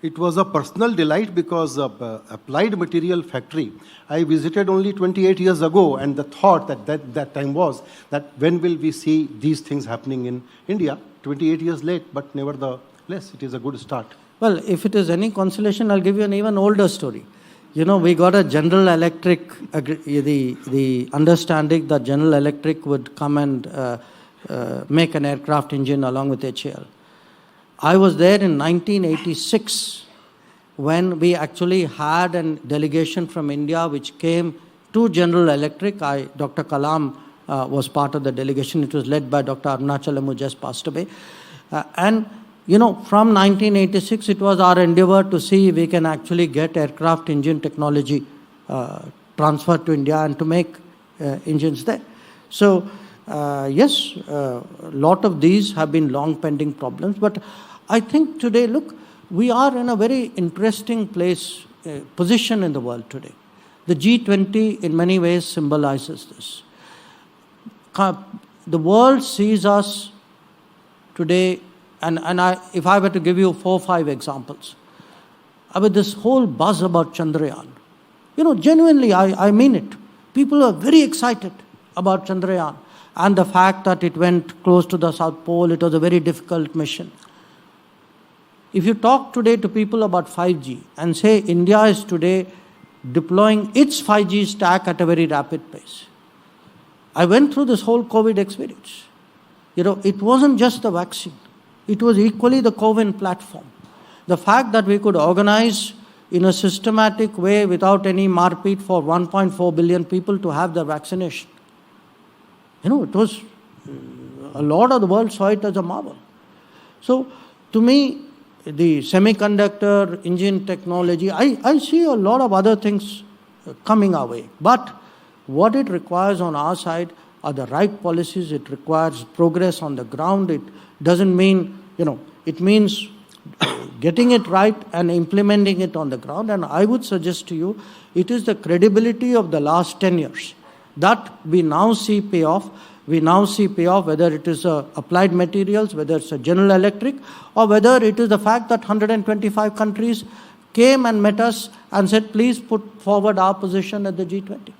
It was a personal delight because of Applied Material Factory I visited only 28 years ago, and the thought that time was that when will we see these things happening in India? 28 years late, but nevertheless, it is a good start. Well, if it is any consolation, I'll give you an even older story. You know, we got a General Electric, the understanding that General Electric would come and make an aircraft engine along with HAL. I was there in 1986 when we actually had a delegation from India which came to General Electric. Dr. Kalam was part of the delegation. It was led by Dr. Arunachalam, who just passed away. And you know, from 1986, it was our endeavor to see if we can actually get aircraft engine technology transferred to India and to make engines there. So, yes, a lot of these have been long pending problems. But I think today, look, we are in a very interesting position in the world today. The G20 in many ways symbolizes this. The world sees us today. And if I were to give you 4 or 5 examples, with this whole buzz about Chandrayaan, you know, genuinely, I mean it. People are very excited about Chandrayaan and the fact that it went close to the South Pole. It was a very difficult mission. If you talk today to people about 5G and say India is today deploying its 5G stack at a very rapid pace. I went through this whole COVID experience. You know, it wasn't just the vaccine. It was equally the CoWIN platform. The fact that we could organize in a systematic way without any marpeat for 1.4 billion people to have their vaccination. You know, it was, a lot of the world saw it as a marvel. So, to me, the semiconductor engine technology, I see a lot of other things coming our way. But what it requires on our side are the right policies. It requires progress on the ground. It doesn't mean, you know, it means getting it right and implementing it on the ground. And I would suggest to you, it is the credibility of the last 10 years that we now see pay off. We now see payoff, whether it is applied materials, whether it's a General Electric, or whether it is the fact that 125 countries came and met us and said, please put forward our position at the G20.